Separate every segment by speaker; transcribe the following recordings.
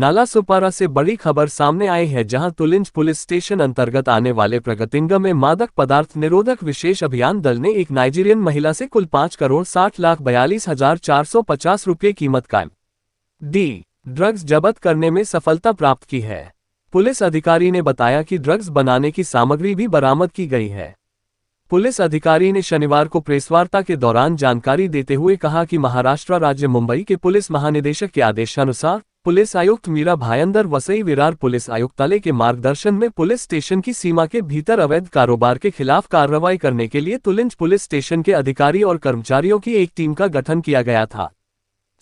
Speaker 1: नालासोपारा से बड़ी खबर सामने आई है, जहां तुलिंज पुलिस स्टेशन अंतर्गत आने वाले प्रगतिनगर में मादक पदार्थ निरोधक विशेष अभियान दल ने एक नाइजीरियन महिला से कुल 5,60,42,450 रुपये कीमत का ड्रग्स जब्त करने में सफलता प्राप्त की है। पुलिस अधिकारी ने बताया कि ड्रग्स बनाने की सामग्री भी बरामद की गई है। पुलिस अधिकारी ने शनिवार को प्रेसवार्ता के दौरान जानकारी देते हुए कहा कि महाराष्ट्र राज्य मुंबई के पुलिस महानिदेशक के आदेशानुसार पुलिस आयुक्त मीरा भायंदर वसई विरार पुलिस आयुक्तालय के मार्गदर्शन में पुलिस स्टेशन की सीमा के भीतर अवैध कारोबार के खिलाफ कार्रवाई करने के लिए तुलिंज पुलिस स्टेशन के अधिकारी और कर्मचारियों की एक टीम का गठन किया गया था।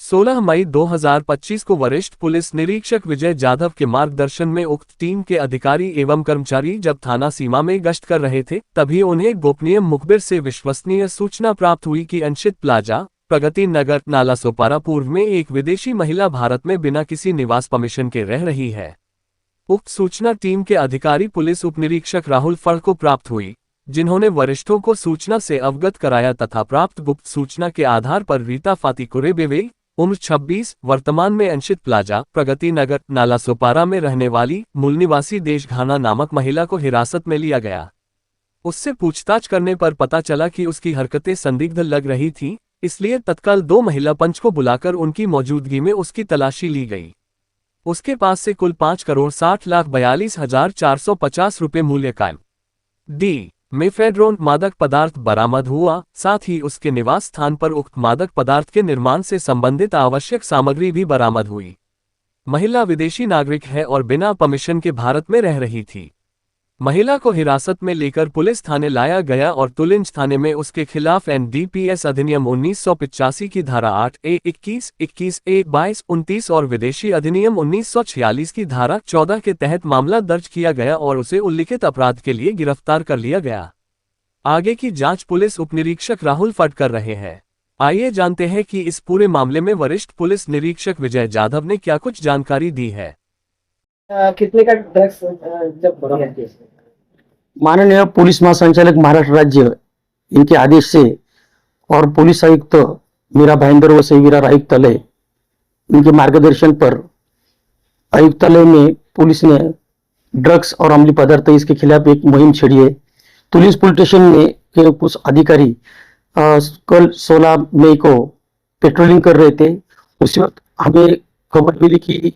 Speaker 1: 16 मई 2025 को वरिष्ठ पुलिस निरीक्षक विजय जाधव के मार्गदर्शन में उक्त टीम के अधिकारी एवं कर्मचारी जब थाना सीमा में गश्त कर रहे थे, तभी उन्हें गोपनीय मुखबिर से विश्वसनीय सूचना प्राप्त हुई कि अंशित प्लाजा, प्रगति नगर, नालासोपारा पूर्व में एक विदेशी महिला भारत में बिना किसी निवास परमिशन के रह रही है। उक्त सूचना टीम के अधिकारी पुलिस उपनिरीक्षक राहुल फड़ को प्राप्त हुई, जिन्होंने वरिष्ठों को सूचना से अवगत कराया तथा प्राप्त गुप्त सूचना के आधार पर रीता फाती कुरेबेवे, उम्र 26, वर्तमान में अंशित प्लाजा, प्रगति नगर, नालासोपारा में रहने वाली मूल निवासी देशघाना नामक महिला को हिरासत में लिया गया। उससे पूछताछ करने पर पता चला कि उसकी हरकतें संदिग्ध लग रही थीं, इसलिए तत्काल 2 महिला पंच को बुलाकर उनकी मौजूदगी में उसकी तलाशी ली गई। उसके पास से कुल 5,60,42,450 रुपये मूल्य का मेफेड्रोन मादक पदार्थ बरामद हुआ। साथ ही उसके निवास स्थान पर उक्त मादक पदार्थ के निर्माण से संबंधित आवश्यक सामग्री भी बरामद हुई। महिला विदेशी नागरिक है और बिना परमिशन के भारत में रह रही थी। महिला को हिरासत में लेकर पुलिस थाने लाया गया और तुलिंज थाने में उसके खिलाफ एनडीपीएस अधिनियम 1985 की धारा 8A, 21, 21A, 22, 29 और विदेशी अधिनियम 1946 की धारा 14 के तहत मामला दर्ज किया गया और उसे उल्लिखित अपराध के लिए गिरफ्तार कर लिया गया। आगे की जांच पुलिस उपनिरीक्षक राहुल फड़ कर रहे हैं। आइए जानते हैं कि इस पूरे मामले में वरिष्ठ पुलिस निरीक्षक विजय जाधव ने क्या कुछ जानकारी दी है।
Speaker 2: कितने का ड्रग्स जब
Speaker 3: माननीय पुलिस महासंचालक महाराष्ट्र राज्य इनके आदेश से और पुलिस आयुक्त मीरा भायंदर वसई विरार आयुक्तालय इनके मार्गदर्शन पर आयुक्तालय में पुलिस ने ड्रग्स और अम्लीय पदार्थ इसके खिलाफ एक मुहिम छेड़ी है। तुलिंज पुलिस स्टेशन में के कुछ अधिकारी कल 16 मई को पेट्रोलिंग कर रहे थे। उस वक्त हमें खबर मिली कि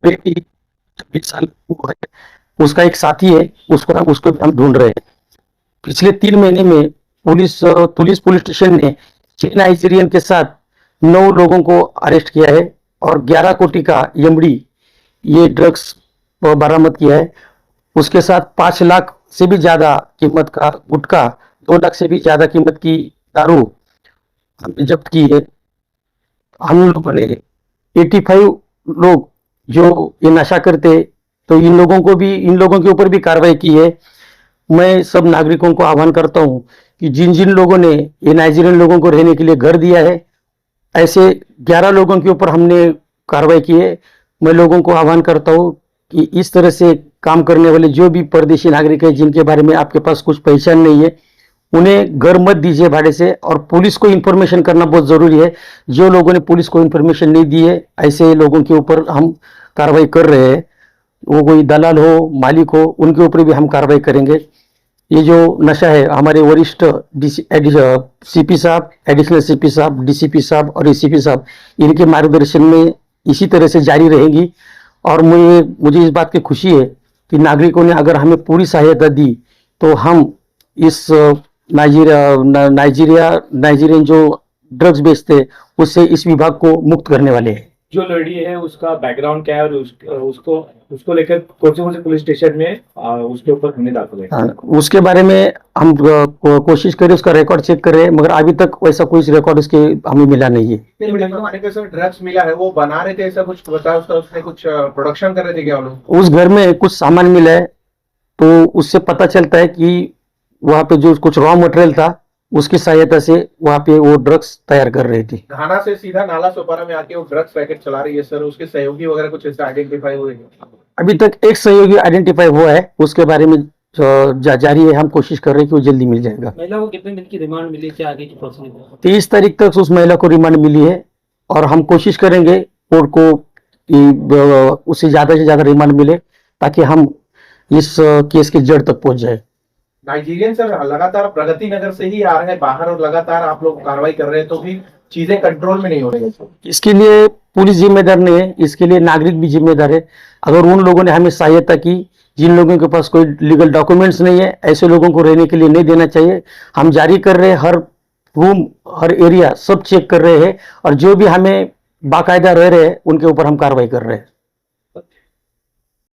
Speaker 3: बेटी 26 साल उसका एक साथी है, उसको हम ढूंढ रहे हैं। पिछले 3 महीने में तुलिंज पुलिस स्टेशन ने 6 नाइजीरियन के साथ 9 लोगों को अरेस्ट किया है और 11 कोटी का एमडी ये ड्रग्स बरामद किया है। उसके साथ 5 लाख से भी ज्यादा कीमत का गुटखा, 2 लाख से भी ज्यादा कीमत की दारू हमने जब्त की है। हम लोगों ने 85 लोग जो ये नशा करते, तो इन लोगों के ऊपर भी कार्रवाई की है। मैं सब नागरिकों को आह्वान करता हूं कि जिन जिन लोगों ने ये नाइजीरियन लोगों को रहने के लिए घर दिया है, ऐसे 11 लोगों के ऊपर हमने कार्रवाई की है। मैं लोगों को आह्वान करता हूं कि इस तरह से काम करने वाले जो भी परदेशी नागरिक है, जिनके बारे में आपके पास कुछ पहचान नहीं है, उन्हें घर मत दीजिए भाड़े से। और पुलिस को इन्फॉर्मेशन करना बहुत जरूरी है। जो लोगों ने पुलिस को इन्फॉर्मेशन नहीं दी है, ऐसे लोगों के ऊपर हम कार्रवाई कर रहे हैं। वो कोई दलाल हो, मालिक हो, उनके ऊपर भी हम कार्रवाई करेंगे। ये जो नशा है, हमारे वरिष्ठ सीपी साहब, एडिशनल सीपी साहब, डीसीपी साहब और एसीपी साहब, इनके मार्गदर्शन में इसी तरह से जारी रहेगी। और मुझे इस बात की खुशी है कि नागरिकों ने अगर हमें पूरी सहायता दी तो हम इस नाइजीरियन जो ड्रग्स बेचते, उससे इस विभाग को मुक्त करने वाले हैं।
Speaker 4: जो लड़की है उसका बैकग्राउंड क्या है और उसको लेकर कौन से पुलिस स्टेशन में उसके ऊपर हमने दाखिल है,
Speaker 3: उसके बारे में हम कोशिश करें, उसका रिकॉर्ड चेक करें, मगर अभी तक वैसा कोई रिकॉर्ड उसके हमें मिला नहीं है।
Speaker 5: ड्रग्स मिला है, वो बना रहे थे, ऐसा कुछ बताया, उसने कुछ प्रोडक्शन कर रहे थे क्या लोग?
Speaker 3: उस घर में कुछ सामान मिला है, तो उससे पता चलता है कि वहाँ पे जो कुछ रॉ मटेरियल था उसकी सहायता से वहाँ पे वो ड्रग्स तैयार कर रही थी।
Speaker 5: घाना से सीधा नाला सोपारा में आके वो ड्रग्स पैकेट चला रही है सर, उसके सहयोगी वगैरह कुछ ऐसे आइडेंटिफाई हुए हैं?
Speaker 3: अभी तक एक सहयोगी आइडेंटिफाई हुआ है, उसके बारे में जारी है, हम कोशिश कर रहे हैं कि वो जल्दी मिल जाएगा।
Speaker 2: महिला को कितने दिन की रिमांड मिली, क्या आगे की प्रोसीजर है?
Speaker 3: 30 तारीख तक उस महिला को रिमांड मिली है और हम कोशिश करेंगे कोर्ट को कि उससे ज्यादा रिमांड मिले ताकि हम इस केस के जड़ तक पहुंच जाए।
Speaker 5: नाइजीरियन सर लगातार प्रगति नगर से ही आ रहे हैं बाहर और लगातार आप लोग कार्रवाई कर रहे हैं, तो भी चीजें कंट्रोल में नहीं हो रही है।
Speaker 3: इसके लिए पुलिस जिम्मेदार नहीं है, इसके लिए नागरिक भी जिम्मेदार है। अगर उन लोगों ने हमें सहायता की, जिन लोगों के पास कोई लीगल डॉक्यूमेंट्स नहीं है, ऐसे लोगों को रहने के लिए नहीं देना चाहिए। हम जारी कर रहे हैं, हर रूम हर एरिया सब चेक कर रहे हैं और जो भी हमें बाकायदा रह रहे हैं उनके ऊपर हम कार्रवाई कर रहे हैं।